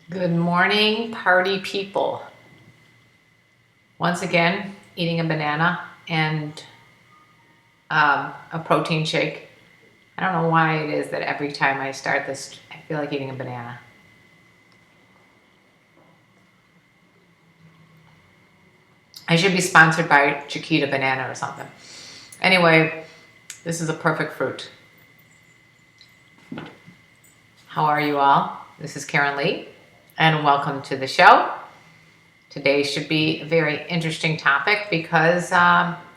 Good morning, party people. Once again, eating a banana and a protein shake. I don't know why it is that every time I start this, I feel like eating a banana. I should be sponsored by Chiquita Banana or something. Anyway, this is a perfect fruit. How are you all? This is KarenLee, and welcome to the show. Today should be a very interesting topic because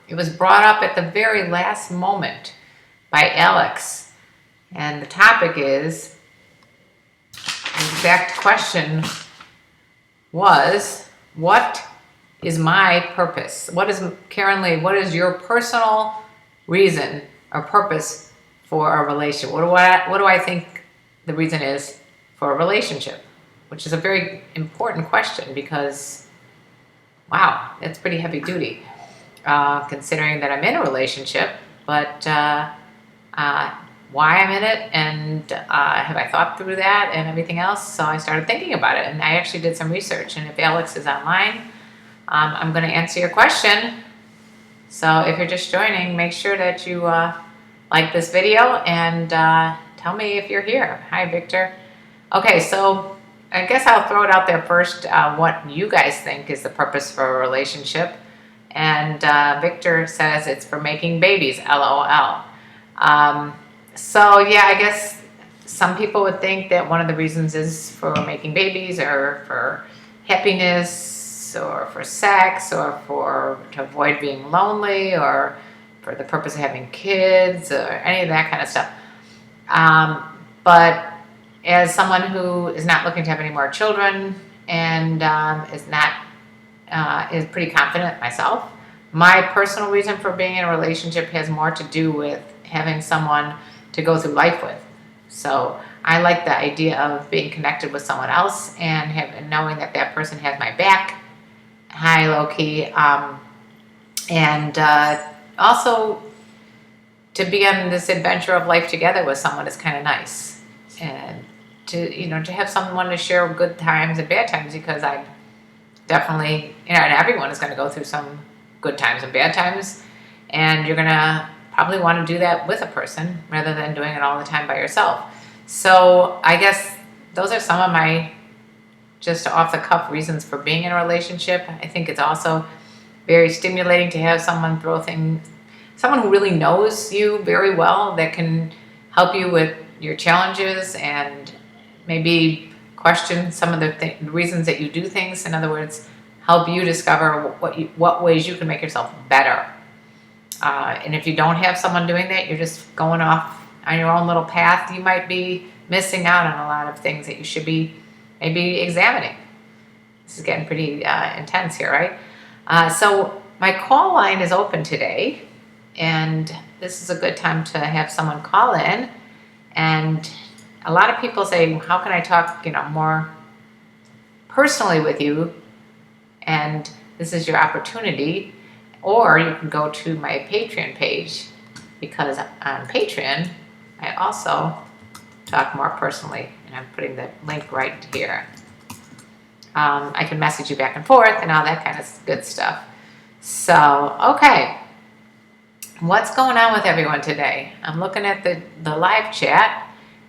it was brought up at the very last moment by Alex. And the topic is, the exact question was, what is my purpose? KarenLee, what is your personal reason or purpose for a relationship? What do I think the reason is for a relationship? Which is a very important question because, wow, it's pretty heavy duty, considering that I'm in a relationship, but why I'm in it and have I thought through that and everything else. So I started thinking about it, and I actually did some research. And if Alex is online, I'm going to answer your question. So if you're just joining, make sure that you like this video and tell me if you're here. Hi, Victor. Okay, so I guess I'll throw it out there first, what you guys think is the purpose for a relationship. And Victor says it's for making babies, LOL. So yeah, I guess some people would think that one of the reasons is for making babies or for happiness or for sex or to avoid being lonely or for the purpose of having kids or any of that kind of stuff. But as someone who is not looking to have any more children and is pretty confident myself, my personal reason for being in a relationship has more to do with having someone to go through life with. So I like the idea of being connected with someone else and knowing that that person has my back, high, low key, and also to be on this adventure of life together with someone is kind of nice, and to have someone to share good times and bad times, because I definitely, and everyone is going to go through some good times and bad times, and you're going to probably want to do that with a person rather than doing it all the time by yourself. So I guess those are some of my just off the cuff reasons for being in a relationship. I think it's also very stimulating to have someone someone who really knows you very well, that can help you with your challenges and maybe question some of the reasons that you do things. In other words, help you discover what ways you can make yourself better. And if you don't have someone doing that, you're just going off on your own little path, you might be missing out on a lot of things that you should be maybe examining. This is getting pretty intense here, right? So my call line is open today, and this is a good time to have someone call in. And a lot of people say, how can I talk, more personally with you? And this is your opportunity. Or you can go to my Patreon page, because on Patreon, I also talk more personally, and I'm putting the link right here. I can message you back and forth and all that kind of good stuff. So, okay. What's going on with everyone today? I'm looking at the live chat,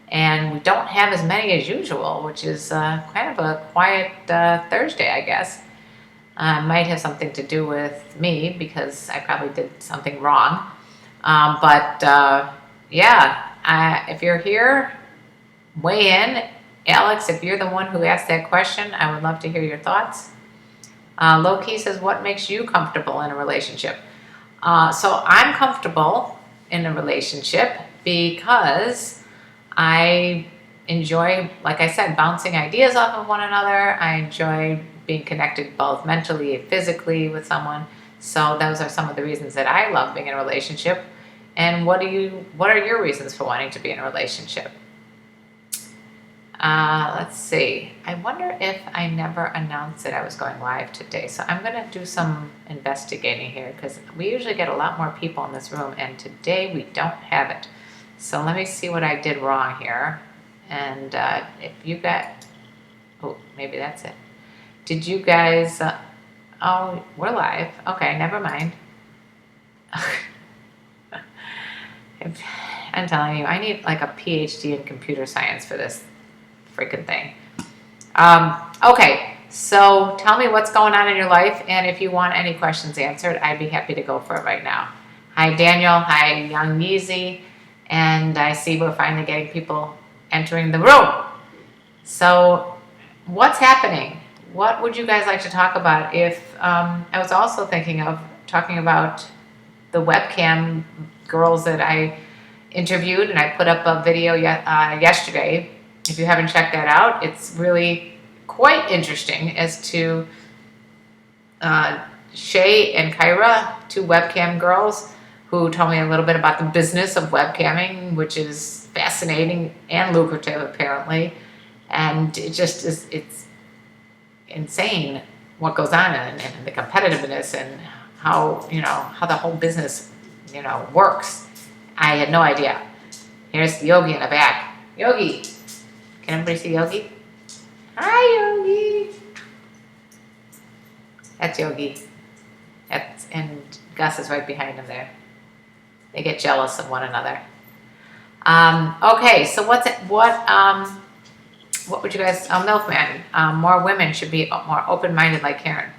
and we don't have as many as usual, which is kind of a quiet Thursday, I guess. Might have something to do with me, because I probably did something wrong. Yeah, if you're here, weigh in. Alex, if you're the one who asked that question, I would love to hear your thoughts. Loki says, what makes you comfortable in a relationship? So I'm comfortable in a relationship because I enjoy, like I said, bouncing ideas off of one another. I enjoy being connected both mentally and physically with someone. So those are some of the reasons that I love being in a relationship. And what are your reasons for wanting to be in a relationship? Let's see. I wonder if I never announced that I was going live today. So I'm going to do some investigating here, because we usually get a lot more people in this room, and today we don't have it. So let me see what I did wrong here. And if you got Oh, maybe that's it. Did you guys, oh, we're live. Okay, never mind. I'm telling you, I need like a PhD in computer science for this freaking thing. Okay, so tell me what's going on in your life, and if you want any questions answered, I'd be happy to go for it right now. Hi, Daniel. Hi, Young Yeezy. And I see we're finally getting people entering the room. So what's happening? What would you guys like to talk about? If I was also thinking of talking about the webcam girls that I interviewed, and I put up a video yesterday. If you haven't checked that out, it's really quite interesting as to Shay and Kyra, two webcam girls who told me a little bit about the business of webcamming, which is fascinating and lucrative apparently. And it just is, it's insane what goes on and the competitiveness and how, how the whole business, works. I had no idea. Here's Yogi in the back. Yogi. Can everybody see Yogi? Hi, Yogi. That's Yogi. And Gus is right behind him there. They get jealous of one another. Okay, so what would you guys, Milfman, more women should be more open-minded like Karen.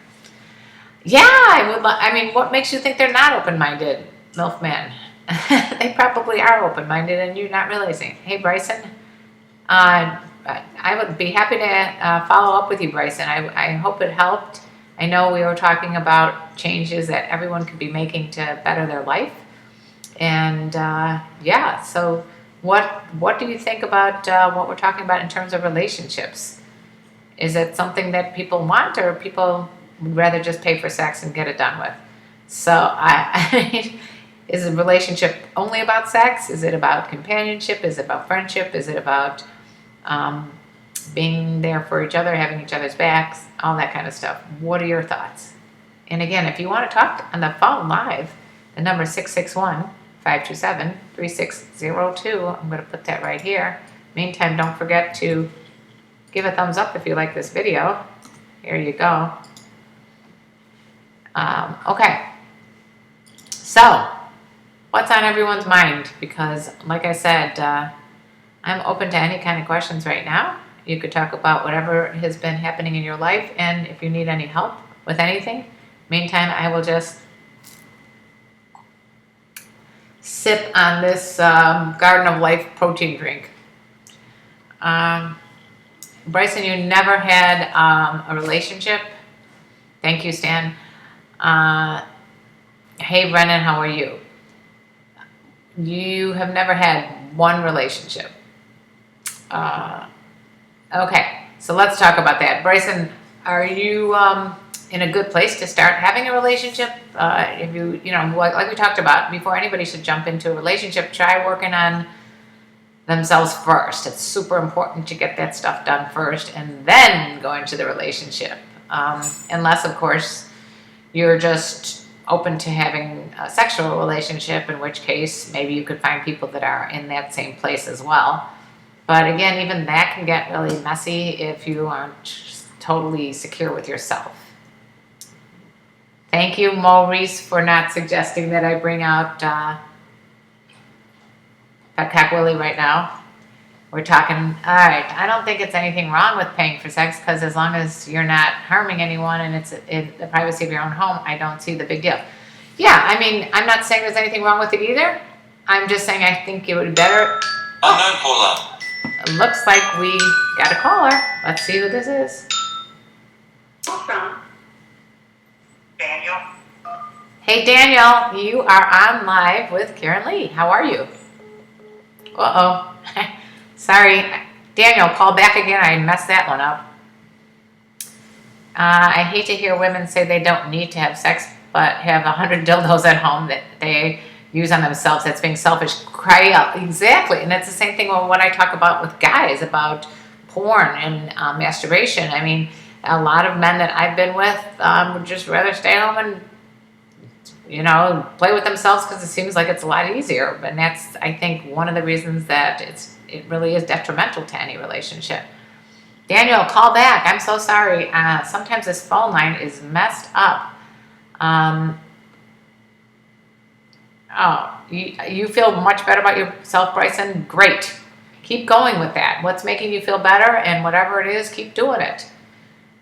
Yeah, I mean, what makes you think they're not open-minded, Milfman? They probably are open-minded and you're not realizing. Hey, Bryson, I would be happy to follow up with you, Bryson. I hope it helped. I know we were talking about changes that everyone could be making to better their life. And yeah, so what do you think about what we're talking about in terms of relationships? Is it something that people want, or people would rather just pay for sex and get it done with? So is a relationship only about sex? Is it about companionship? Is it about friendship? Is it about being there for each other, having each other's backs, all that kind of stuff? What are your thoughts? And again, if you want to talk on the phone live, the number is 661-527-3602. I'm going to put that right here. Meantime, don't forget to give a thumbs up if you like this video. Here you go. Okay. So, what's on everyone's mind? Because, like I said, I'm open to any kind of questions right now. You could talk about whatever has been happening in your life, and if you need any help with anything, meantime, I will just sip on this Garden of Life protein drink. Bryson, you never had a relationship? Thank you, Stan. Hey, Brennan, how are you? You have never had one relationship. Okay, so let's talk about that. Bryson, are you in a good place to start having a relationship? If you like we talked about, before anybody should jump into a relationship, try working on themselves first. It's super important to get that stuff done first and then go into the relationship. Unless, of course, you're just open to having a sexual relationship, in which case maybe you could find people that are in that same place as well. But again, even that can get really messy if you aren't totally secure with yourself. Thank you, Maurice, for not suggesting that I bring out Fat Willie right now. We're talking, all right, I don't think it's anything wrong with paying for sex, because as long as you're not harming anyone and it's in the privacy of your own home, I don't see the big deal. Yeah, I mean, I'm not saying there's anything wrong with it either. I'm just saying I think it would be better. Unknown caller. It looks like we got a caller. Let's see who this is. Welcome. Daniel. Hey, Daniel, you are on live with KarenLee. How are you? Uh-oh. Sorry. Daniel, call back again. I messed that one up. I hate to hear women say they don't need to have sex, but have 100 dildos at home that they use on themselves. That's being selfish. Cry out. Exactly. And it's the same thing with what I talk about with guys, about porn and masturbation. I mean, a lot of men that I've been with would just rather stay home and, play with themselves, because it seems like it's a lot easier. And that's, I think, one of the reasons that it really is detrimental to any relationship. Daniel, call back. I'm so sorry. Sometimes this phone line is messed up. You feel much better about yourself, Bryson? Great. Keep going with that. What's making you feel better, and whatever it is, keep doing it.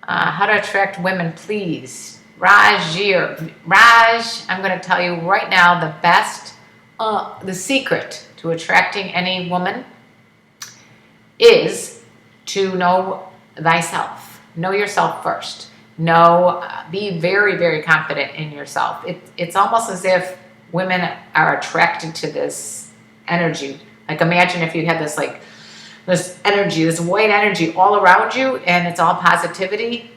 How to attract women, please. Raj, I'm going to tell you right now the secret to attracting any woman is to know thyself. Know yourself first. Be very, very confident in yourself. It's almost as if women are attracted to this energy. Like, imagine if you had this energy, this white energy all around you, and it's all positivity.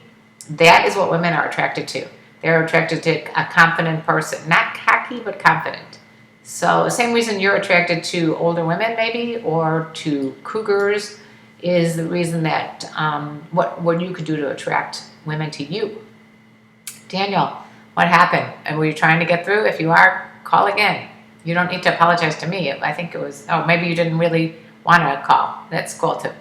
That is what women are attracted to. They're attracted to a confident person, not cocky, but confident. So the same reason you're attracted to older women, maybe, or to cougars, is the reason that what you could do to attract women to you. Daniel, what happened? And were you trying to get through? If you are, call again. You don't need to apologize to me. I think it was, maybe you didn't really want to call. That's cool too.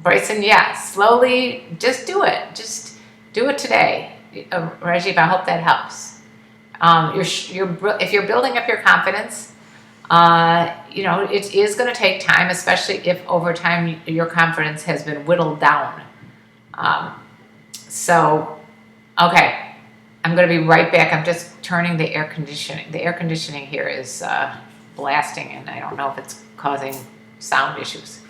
Bryson, yeah, slowly, just do it. Just do it today. Rajiv, I hope that helps. If you're building up your confidence, it is going to take time, especially if over time your confidence has been whittled down. Okay, I'm going to be right back. I'm just turning the air conditioning. The air conditioning here is blasting, and I don't know if it's causing sound issues.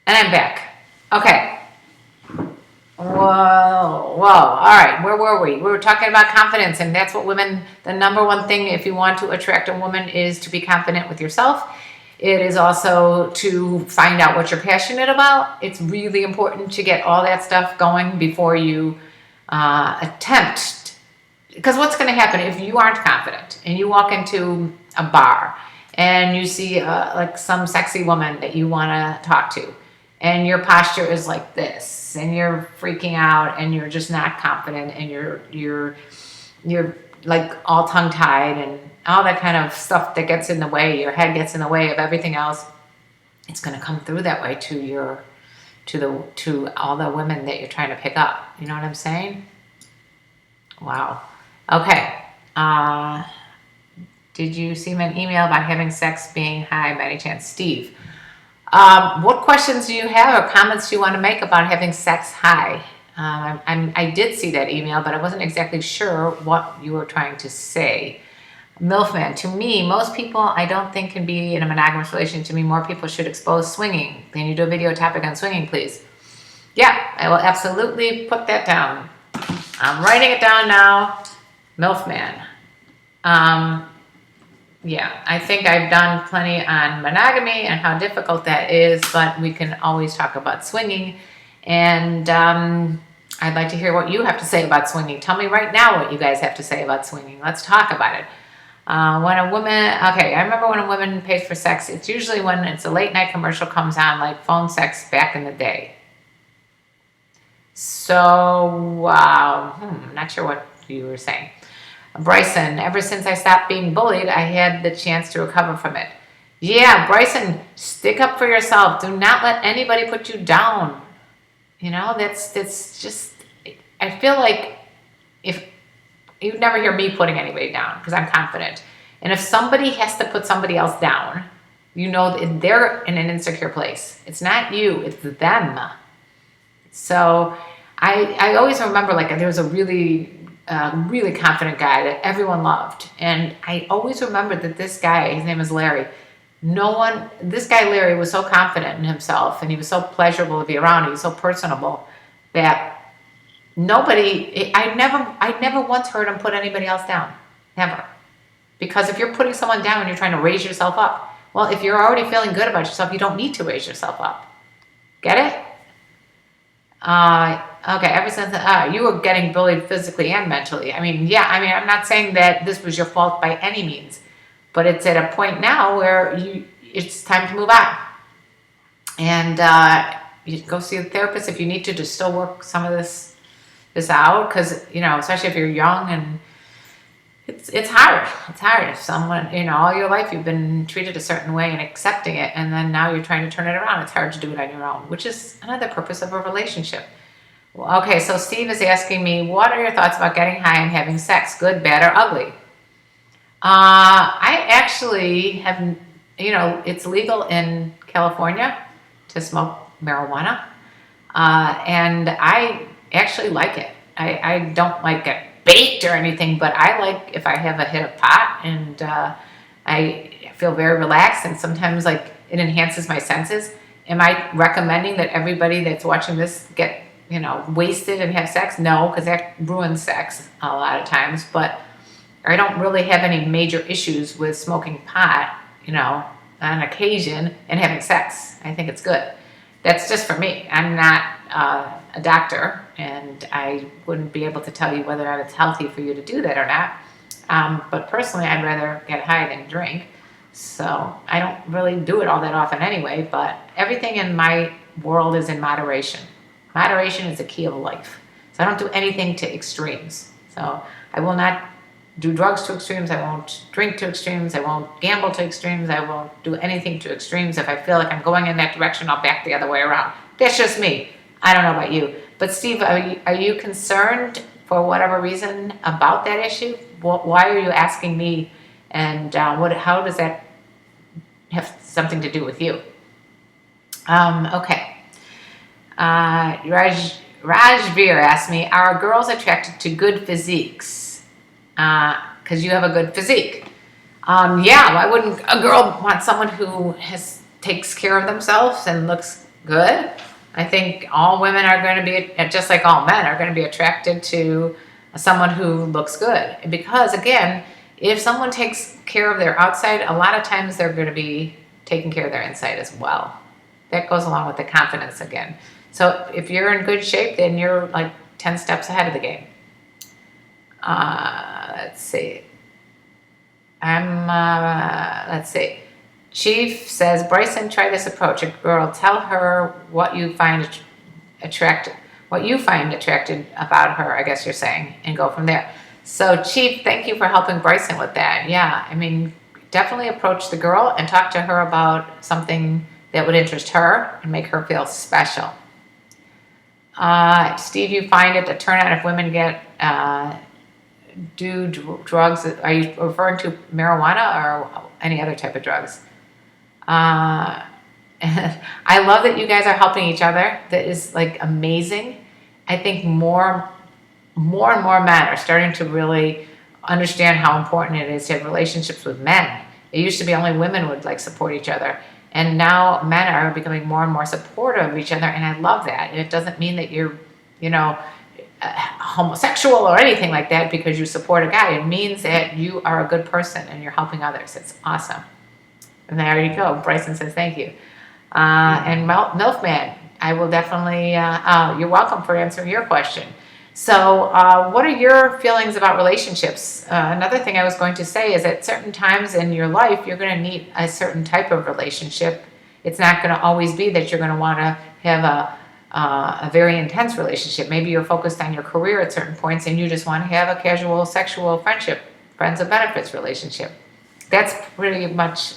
And I'm back. Okay. Whoa. All right. Where were we? We were talking about confidence, and that's what women, the number one thing if you want to attract a woman is to be confident with yourself. It is also to find out what you're passionate about. It's really important to get all that stuff going before you attempt. Because what's going to happen if you aren't confident and you walk into a bar and you see some sexy woman that you want to talk to, and your posture is like this, and you're freaking out, and you're just not confident, and you're like all tongue-tied and all that kind of stuff that gets in the way. Your head gets in the way of everything else. It's going to come through that way to all the women that you're trying to pick up. You know what I'm saying? Wow. Okay. Did you see my email about having sex being high by any chance, Steve? What questions do you have or comments do you want to make about having sex high? I did see that email, but I wasn't exactly sure what you were trying to say. Milfman, to me, most people I don't think can be in a monogamous relationship. To me, more people should expose swinging. Can you do a video topic on swinging, please? Yeah, I will absolutely put that down. I'm writing it down now. Milfman. Yeah, I think I've done plenty on monogamy and how difficult that is, but we can always talk about swinging. And I'd like to hear what you have to say about swinging. Tell me right now what you guys have to say about swinging. Let's talk about it. I remember when a woman pays for sex, it's usually when it's a late night commercial comes on, like phone sex back in the day. So, I'm not sure what you were saying. Bryson, ever since I stopped being bullied, I had the chance to recover from it. Yeah, Bryson, stick up for yourself. Do not let anybody put you down. That's just, I feel like if you'd never hear me putting anybody down because I'm confident. And if somebody has to put somebody else down, they're in an insecure place. It's not you, it's them. So I always remember there was a really confident guy that everyone loved. And I always remembered that this guy, his name is Larry, this guy Larry was so confident in himself, and he was so pleasurable to be around. He was so personable that I never once heard him put anybody else down. Never. Because if you're putting someone down, you're trying to raise yourself up. Well, if you're already feeling good about yourself, you don't need to raise yourself up. Get it? Okay, ever since you were getting bullied physically and mentally. I'm not saying that this was your fault by any means, but it's at a point now where it's time to move on. And you can go see a therapist if you need to still work some of this this out, because, you know, especially if you're young, and it's hard. It's hard if someone, you know, all your life you've been treated a certain way and accepting it, and then now you're trying to turn it around. It's hard to do it on your own, which is another purpose of a relationship. Well, okay, so Steve is asking me, what are your thoughts about getting high and having sex? Good, bad, or ugly? I actually have, you know, it's legal in California to smoke marijuana, and I actually like it. I don't like it baked or anything, but I like if I have a hit of pot, and I feel very relaxed, and sometimes like it enhances my senses. Am I recommending that everybody that's watching this get, you know, wasted and have sex? No, because that ruins sex a lot of times, but I don't really have any major issues with smoking pot, you know, on occasion, and having sex. I think it's good. That's just for me. I'm not a doctor, and I wouldn't be able to tell you whether or not it's healthy for you to do that or not. But personally, I'd rather get high than drink. So I don't really do it all that often anyway, but everything in my world is in moderation. Moderation is the key of life. So I don't do anything to extremes. So I will not do drugs to extremes. I won't drink to extremes. I won't gamble to extremes. I won't do anything to extremes. If I feel like I'm going in that direction, I'll back the other way around. That's just me. I don't know about you. But Steve, are you concerned for whatever reason about that issue? Why are you asking me? And how does that have something to do with you? Okay. Rajveer asked me, are girls attracted to good physiques? Because you have a good physique. Yeah, why wouldn't a girl want someone who takes care of themselves and looks good? I think all women are going to be, just like all men, are going to be attracted to someone who looks good. Because again, if someone takes care of their outside, a lot of times they're going to be taking care of their inside as well. That goes along with the confidence again. So if you're in good shape, then you're like 10 steps ahead of the game. Let's see. Let's see. Chief says, Bryson, try this approach. A girl, tell her what you find attractive about her, I guess you're saying, and go from there. So Chief, thank you for helping Bryson with that. Yeah, I mean, definitely approach the girl and talk to her about something that would interest her and make her feel special. Steve, you find it a turn on if women do drugs. Are you referring to marijuana or any other type of drugs? I love that you guys are helping each other. That is like amazing. I think more and more men are starting to really understand how important it is to have relationships with men. It used to be only women would like support each other. And now men are becoming more and more supportive of each other, and I love that. And it doesn't mean that you're, you know, homosexual or anything like that because you support a guy. It means that you are a good person and you're helping others. It's awesome. And there you go. Bryson says thank you. And Milfman, I will definitely, you're welcome for answering your question. So what are your feelings about relationships? Another thing I was going to say is at certain times in your life, you're going to need a certain type of relationship. It's not going to always be that you're going to want to have a very intense relationship. Maybe you're focused on your career at certain points and you just want to have a casual sexual friendship, friends of benefits relationship. That's pretty much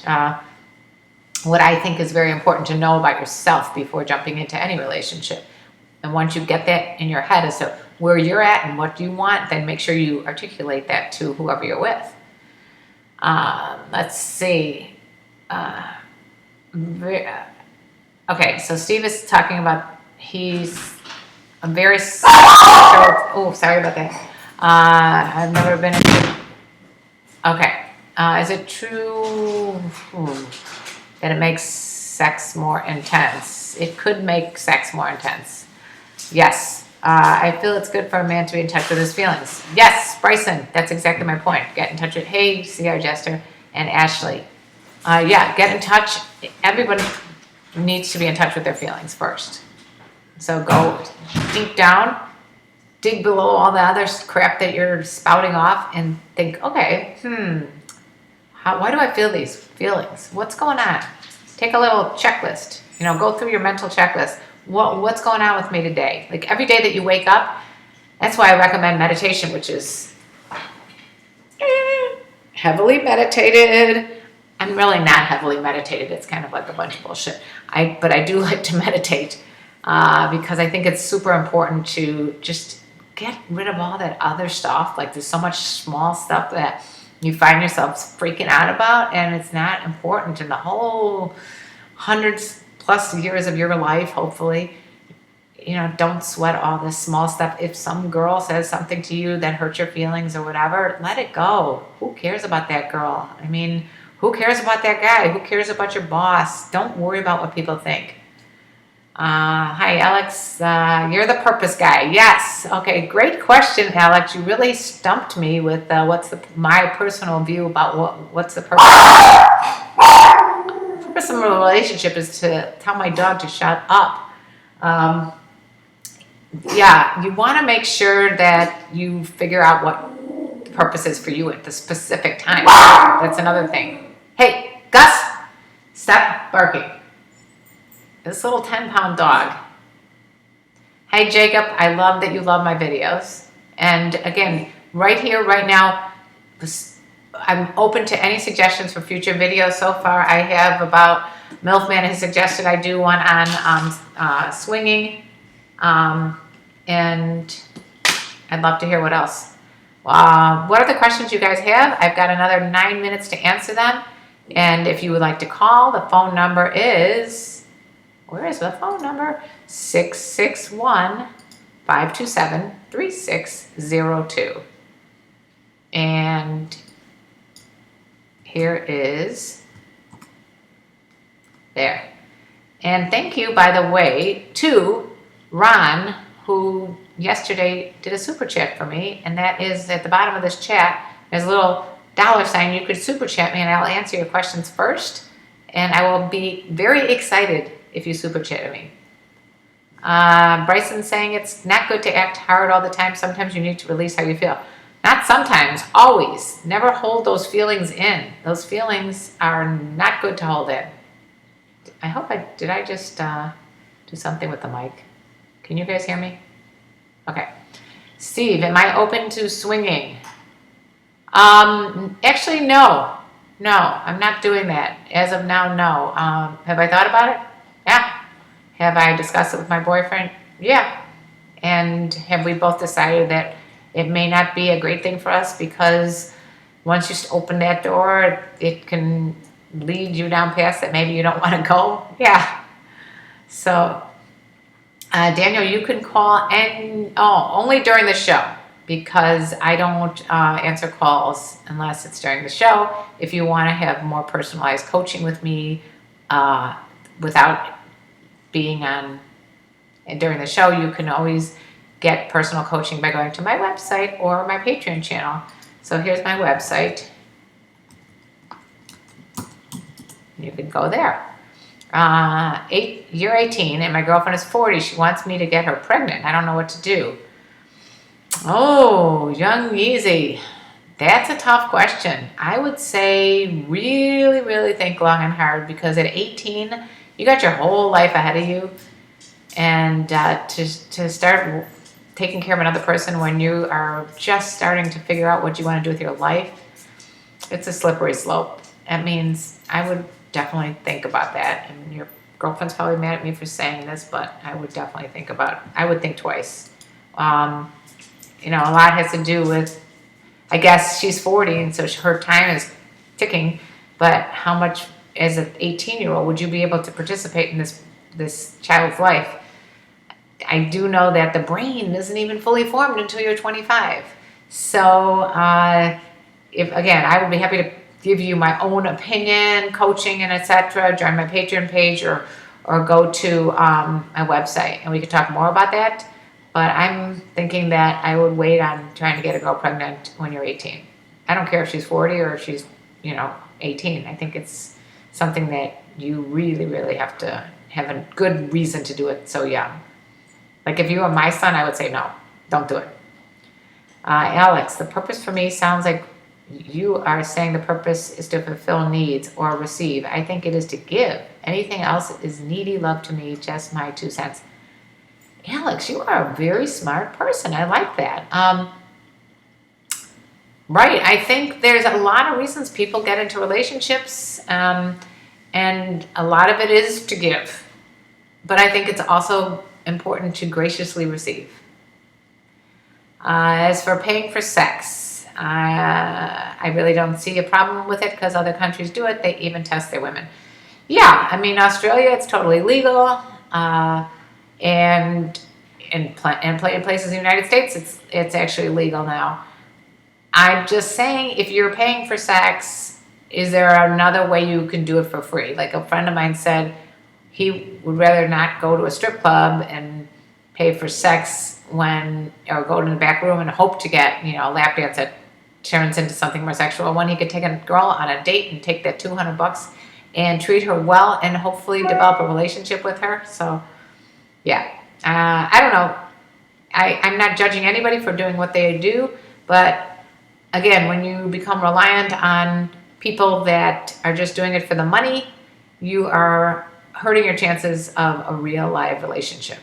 what I think is very important to know about yourself before jumping into any relationship. And once you get that in your head as to where you're at and what you want, then make sure you articulate that to whoever you're with. Let's see. Okay, so Steve is talking about he's a very oh, sorry about that. I've never been in. Okay, is it true that it makes sex more intense? It could make sex more intense. Yes. I feel it's good for a man to be in touch with his feelings. Yes, Bryson, that's exactly my point. Get in touch with, hey, CR Jester and Ashley. Yeah, get in touch. Everybody needs to be in touch with their feelings first. So go deep down, dig below all the other crap that you're spouting off and think, okay, why do I feel these feelings? What's going on? Take a little checklist. Go through your mental checklist. What's going on with me today? Like every day that you wake up, That's why I recommend meditation, which is heavily meditated. I'm really not heavily meditated. It's kind of like a bunch of bullshit. But I do like to meditate because I think it's super important to just get rid of all that other stuff. Like there's so much small stuff that you find yourself freaking out about, and it's not important in the whole hundreds plus years of your life, hopefully. You know, don't sweat all this small stuff. If some girl says something to you that hurts your feelings or whatever, let it go. Who cares about that girl? I mean, who cares about that guy? Who cares about your boss? Don't worry about what people think. Hi, Alex. You're the purpose guy. Yes. Okay, great question, Alex. You really stumped me with what's my personal view about what's the purpose. The purpose of a relationship is to tell my dog to shut up. Yeah, you want to make sure that you figure out what the purpose is for you at the specific time. That's another thing. Hey, Gus, stop barking. This little 10-pound dog. Hey, Jacob, I love that you love my videos. And again, right here, right now, I'm open to any suggestions for future videos. So far, I have about Milfman has suggested I do one on swinging. And I'd love to hear what else. What are the questions you guys have? I've got another 9 minutes to answer them. And if you would like to call, the phone number is, where is the phone number? 661-527-3602. And here is, there. And thank you, by the way, to Ron, who yesterday did a super chat for me, and that is at the bottom of this chat. There's a little $sign. You could super chat me, and I'll answer your questions first, and I will be very excited if you super chat me. Bryson's saying it's not good to act hard all the time. Sometimes you need to release how you feel. Not sometimes, always. Never hold those feelings in. Those feelings are not good to hold in. I hope did I just do something with the mic? Can you guys hear me? Okay. Steve, am I open to swinging? Actually, no. No, I'm not doing that. As of now, no. Have I thought about it? Yeah. Have I discussed it with my boyfriend? Yeah. And have we both decided that it may not be a great thing for us because once you open that door, it can lead you down past that maybe you don't want to go? Yeah. So, Daniel, you can call only during the show because I don't answer calls unless it's during the show. If you want to have more personalized coaching with me without being on during the show, you can always get personal coaching by going to my website or my Patreon channel. So here's my website. You can go there. You're 18 and my girlfriend is 40. She wants me to get her pregnant. I don't know what to do. Oh, young Yeezy. That's a tough question. I would say really, really think long and hard because at 18, you got your whole life ahead of you. And to start taking care of another person when you are just starting to figure out what you want to do with your life, it's a slippery slope. That means I would definitely think about that. And your girlfriend's probably mad at me for saying this, but I would definitely think twice. You know, a lot has to do with, I guess she's 40 and so her time is ticking, but how much as an 18-year-old would you be able to participate in this child's life? I do know that the brain isn't even fully formed until you're 25. So if again, I would be happy to give you my own opinion, coaching, and etc. Join my Patreon page or go to my website, and we could talk more about that. But I'm thinking that I would wait on trying to get a girl pregnant when you're 18. I don't care if she's 40 or if she's 18. I think it's something that you really, really have to have a good reason to do it so young. Like if you were my son, I would say no, don't do it. Alex, the purpose for me sounds like you are saying the purpose is to fulfill needs or receive. I think it is to give. Anything else is needy love to me, just my 2 cents. Alex, you are a very smart person. I like that. Right. I think there's a lot of reasons people get into relationships, and a lot of it is to give. But I think it's also important to graciously receive. As for paying for sex, I really don't see a problem with it because other countries do it. They even test their women. Yeah, I mean, Australia, it's totally legal. And in places in the United States, it's actually legal now. I'm just saying, if you're paying for sex, is there another way you can do it for free? Like a friend of mine said, he would rather not go to a strip club and pay for sex or go to the back room and hope to get, a lap dance that turns into something more sexual, when he could take a girl on a date and take that $200 and treat her well and hopefully develop a relationship with her. So, yeah, I don't know. I'm not judging anybody for doing what they do, but again, when you become reliant on people that are just doing it for the money, you are hurting your chances of a real live relationship,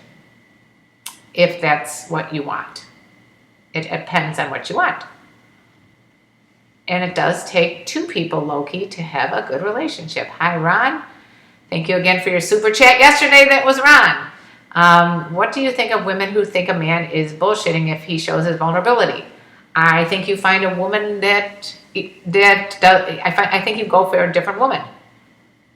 if that's what you want. It depends on what you want. And it does take two people, low-key, to have a good relationship. Hi, Ron. Thank you again for your super chat yesterday. That was Ron. What do you think of women who think a man is bullshitting if he shows his vulnerability? I think you find a woman that does. I think you go for a different woman.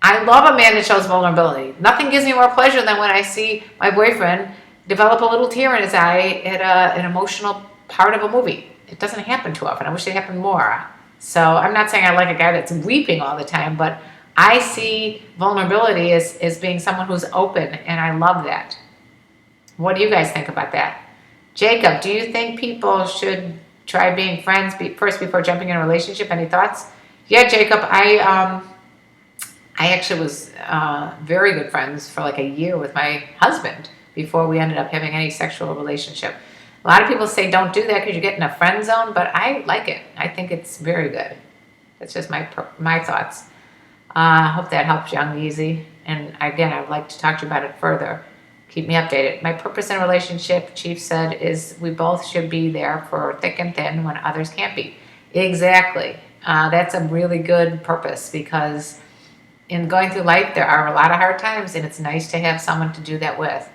I love a man that shows vulnerability. Nothing gives me more pleasure than when I see my boyfriend develop a little tear in his eye at an emotional part of a movie. It doesn't happen too often. I wish it happened more. So I'm not saying I like a guy that's weeping all the time, but I see vulnerability as being someone who's open, and I love that. What do you guys think about that? Jacob, do you think people should try being friends first before jumping in a relationship? Any thoughts? Yeah, Jacob, I actually was very good friends for like a year with my husband before we ended up having any sexual relationship. A lot of people say don't do that because you get in a friend zone, but I like it. I think it's very good. That's just my thoughts. Hope that helps, Young Easy. And again, I would like to talk to you about it further. Keep me updated. My purpose in a relationship, Chief said, is we both should be there for thick and thin when others can't be. Exactly. That's a really good purpose, because in going through life, there are a lot of hard times, and it's nice to have someone to do that with.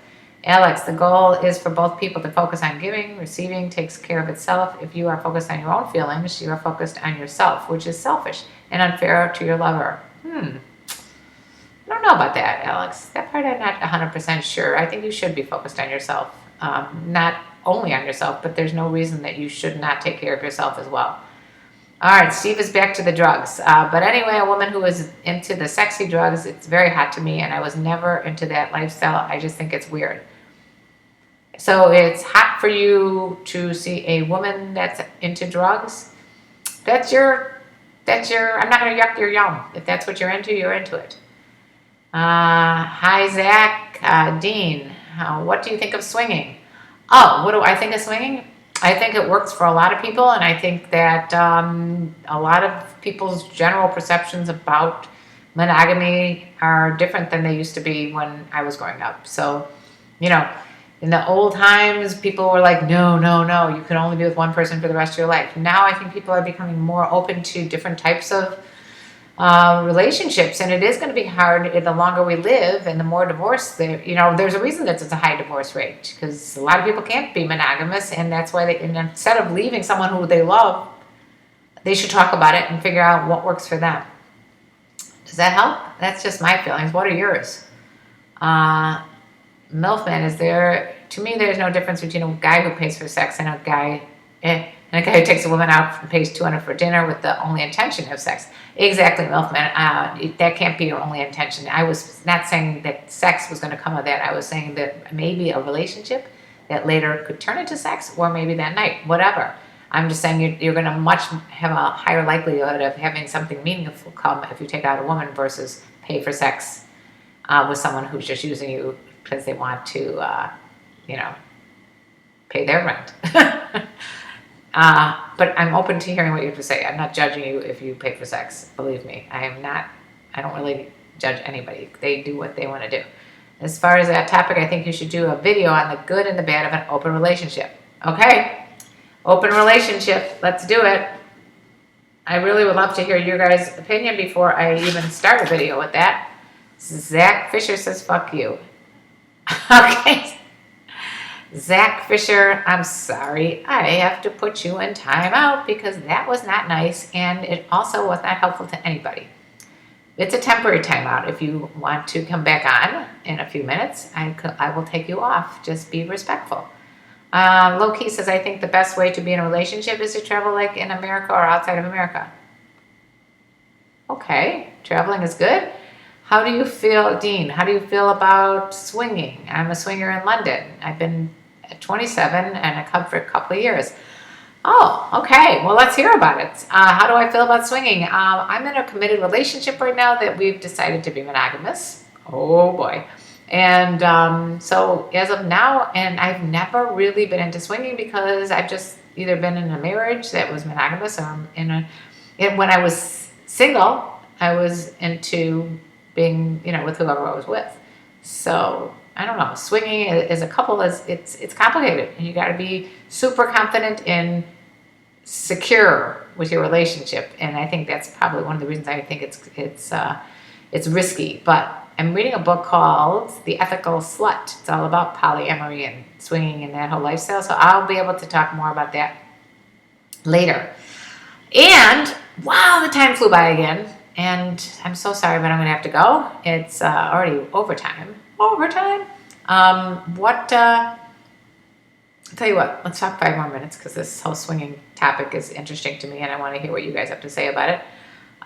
Alex, the goal is for both people to focus on giving. Receiving takes care of itself. If you are focused on your own feelings, you are focused on yourself, which is selfish and unfair to your lover. I don't know about that, Alex. That part I'm not 100% sure. I think you should be focused on yourself. Not only on yourself, but there's no reason that you should not take care of yourself as well. All right, Steve is back to the drugs. But anyway, a woman who is into the sexy drugs, it's very hot to me, and I was never into that lifestyle. I just think it's weird. So it's hot for you to see a woman that's into drugs? That's your, I'm not going to yuck your yum. If that's what you're into it. Hi, Zach. Dean, what do you think of swinging? Oh, what do I think of swinging? I think it works for a lot of people, and I think that a lot of people's general perceptions about monogamy are different than they used to be when I was growing up. So, in the old times, people were like, no, you can only be with one person for the rest of your life. Now I think people are becoming more open to different types of relationships, and it is going to be hard the longer we live and the more divorce there. There's a reason that it's a high divorce rate, because a lot of people can't be monogamous, and that's why instead of leaving someone who they love, they should talk about it and figure out what works for them. Does that help? That's just my feelings. What are yours? Milfman, to me, there's no difference between a guy who pays for sex and a guy who takes a woman out and pays $200 for dinner with the only intention of sex. Exactly, Milfman. That can't be your only intention. I was not saying that sex was going to come of that. I was saying that maybe a relationship that later could turn into sex, or maybe that night, whatever. I'm just saying you're going to have a higher likelihood of having something meaningful come if you take out a woman versus pay for sex with someone who's just using you because they want to, pay their rent. But I'm open to hearing what you have to say. I'm not judging you if you pay for sex. Believe me, I don't really judge anybody. They do what they want to do. As far as that topic, I think you should do a video on the good and the bad of an open relationship. Okay, open relationship, let's do it. I really would love to hear your guys' opinion before I even start a video with that. Zach Fisher says, fuck you. Okay. Zach Fisher, I'm sorry. I have to put you in timeout because that was not nice and it also was not helpful to anybody. It's a temporary timeout. If you want to come back on in a few minutes, I will take you off. Just be respectful. Low-key says, I think the best way to be in a relationship is to travel like in America or outside of America. Okay, traveling is good. How do you feel, Dean? How do you feel about swinging? I'm a swinger in London. I've been at 27 and I come for a couple of years. Oh, okay. Well, let's hear about it. How do I feel about swinging? I'm in a committed relationship right now that we've decided to be monogamous. Oh boy. And so as of now, and I've never really been into swinging because I've just either been in a marriage that was monogamous or when I was single, I was into being, with whoever I was with. So I don't know. Swinging as a couple it's complicated, and you got to be super confident and secure with your relationship. And I think that's probably one of the reasons I think it's risky. But I'm reading a book called The Ethical Slut. It's all about polyamory and swinging and that whole lifestyle. So I'll be able to talk more about that later. And wow, the time flew by again. And I'm so sorry, but I'm going to have to go. It's already overtime. I'll tell you what, let's talk 5 more minutes because this whole swinging topic is interesting to me and I want to hear what you guys have to say about it.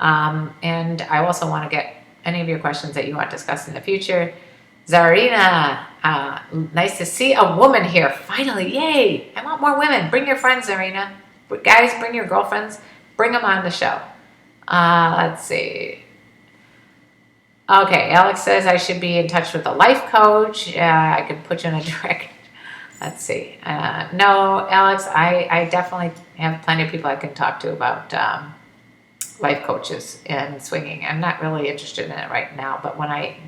And I also want to get any of your questions that you want discussed in the future. Zarina, nice to see a woman here. Finally, yay. I want more women. Bring your friends, Zarina. Guys, bring your girlfriends. Bring them on the show. Let's see. Okay, Alex says I should be in touch with a life coach. I could put you in a direct. Let's see. No, Alex, I definitely have plenty of people I can talk to about life coaches and swinging. I'm not really interested in it right now, but when I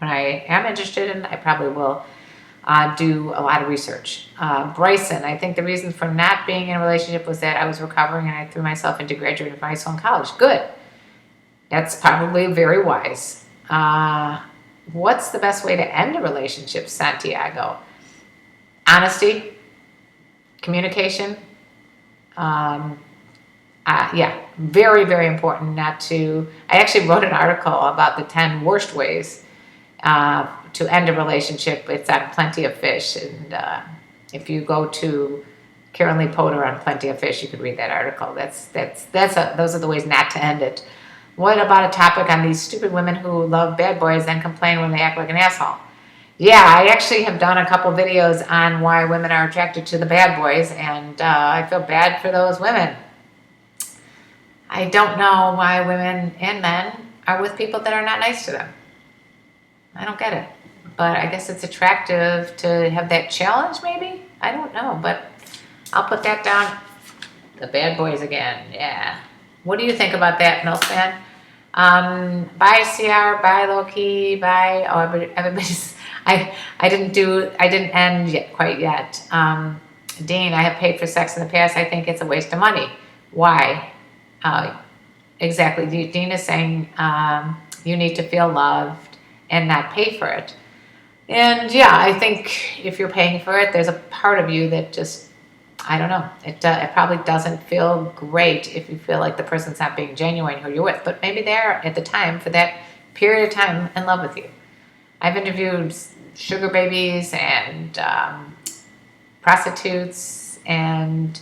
am interested in it, I probably will do a lot of research. Bryson, I think the reason for not being in a relationship was that I was recovering and I threw myself into graduate high school and college. Good. That's probably very wise. What's the best way to end a relationship, Santiago? Honesty, communication. Yeah, very, very important not to. I actually wrote an article about the 10 worst ways to end a relationship. It's on Plenty of Fish, and if you go to KarenLee Potter on Plenty of Fish, you could read that article. Those are the ways not to end it. What about a topic on these stupid women who love bad boys and complain when they act like an asshole? Yeah, I actually have done a couple videos on why women are attracted to the bad boys, and I feel bad for those women. I don't know why women and men are with people that are not nice to them. I don't get it. But I guess it's attractive to have that challenge, maybe? I don't know, but I'll put that down. The bad boys again, yeah. What do you think about that, Milfan? Bye, CR, bye, Loki, bye. Oh, everybody's... I didn't end yet, quite yet. Dean, I have paid for sex in the past. I think it's a waste of money. Why? Exactly. Dean is saying you need to feel loved and not pay for it. And yeah, I think if you're paying for it, there's a part of you that just, I don't know. It probably doesn't feel great if you feel like the person's not being genuine who you're with. But maybe they're at the time, for that period of time, in love with you. I've interviewed sugar babies and prostitutes and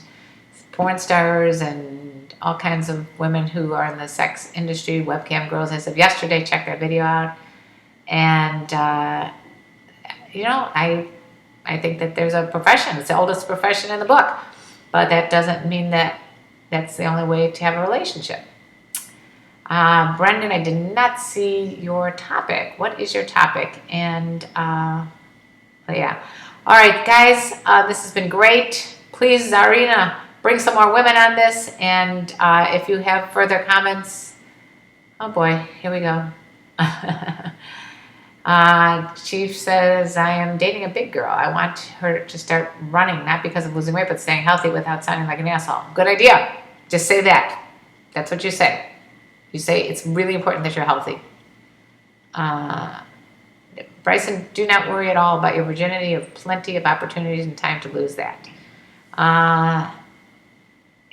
porn stars and all kinds of women who are in the sex industry, webcam girls. As of yesterday, check that video out. And, I think that there's a profession. It's the oldest profession in the book. But that doesn't mean that that's the only way to have a relationship. Brendan, I did not see your topic. What is your topic? And, yeah. All right, guys, this has been great. Please, Zarina, bring some more women on this. And if you have further comments, oh boy, here we go. Chief says, I am dating a big girl. I want her to start running, not because of losing weight, but staying healthy without sounding like an asshole. Good idea. Just say that. That's what you say. You say it's really important that you're healthy. Bryson, do not worry at all about your virginity. You have plenty of opportunities and time to lose that.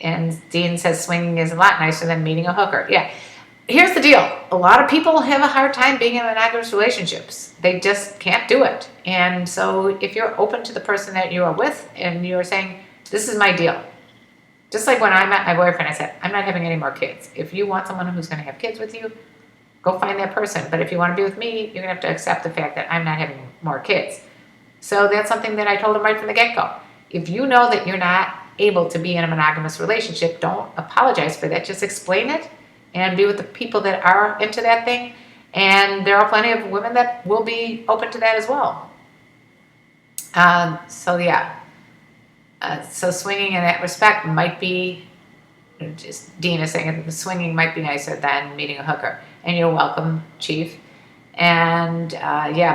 And Dean says swinging is a lot nicer than meeting a hooker. Yeah. Here's the deal. A lot of people have a hard time being in monogamous relationships. They just can't do it. And so if you're open to the person that you are with and you're saying, this is my deal. Just like when I met my boyfriend, I said, I'm not having any more kids. If you want someone who's going to have kids with you, go find that person. But if you want to be with me, you're going to have to accept the fact that I'm not having more kids. So that's something that I told him right from the get-go. If you know that you're not able to be in a monogamous relationship, don't apologize for that. Just explain it and be with the people that are into that thing. And there are plenty of women that will be open to that as well. So swinging in that respect might be, just Dean is saying the swinging might be nicer than meeting a hooker. And you're welcome, Chief. And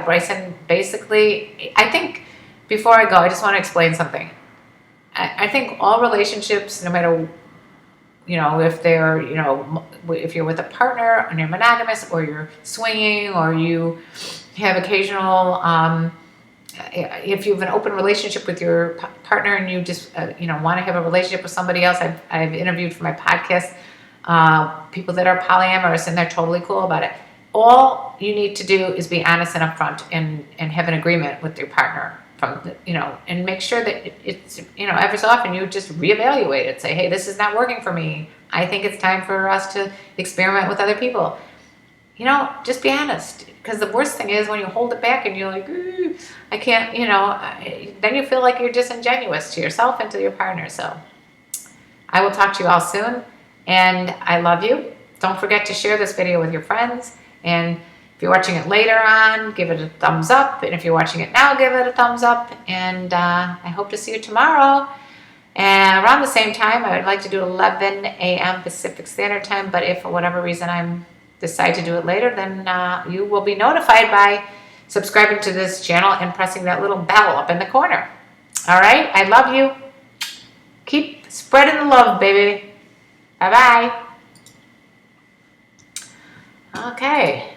Bryson, basically, I think before I go, I just want to explain something. I think all relationships, no matter, if they're, if you're with a partner and you're monogamous or you're swinging or you have occasional, if you have an open relationship with your partner and you just, want to have a relationship with somebody else, I've interviewed for my podcast people that are polyamorous and they're totally cool about it. All you need to do is be honest and upfront and have an agreement with your partner and make sure that it's, every so often you just reevaluate it. Say, hey, this is not working for me. I think it's time for us to experiment with other people. Just be honest. Because the worst thing is when you hold it back and you're like, I can't, then you feel like you're disingenuous to yourself and to your partner. So I will talk to you all soon. And I love you. Don't forget to share this video with your friends. And if you're watching it later on, give it a thumbs up. And if you're watching it now, give it a thumbs up. And I hope to see you tomorrow. And around the same time, I would like to do 11 a.m. Pacific Standard Time. But if for whatever reason I decide to do it later, then you will be notified by subscribing to this channel and pressing that little bell up in the corner. All right? I love you. Keep spreading the love, baby. Bye-bye. Okay.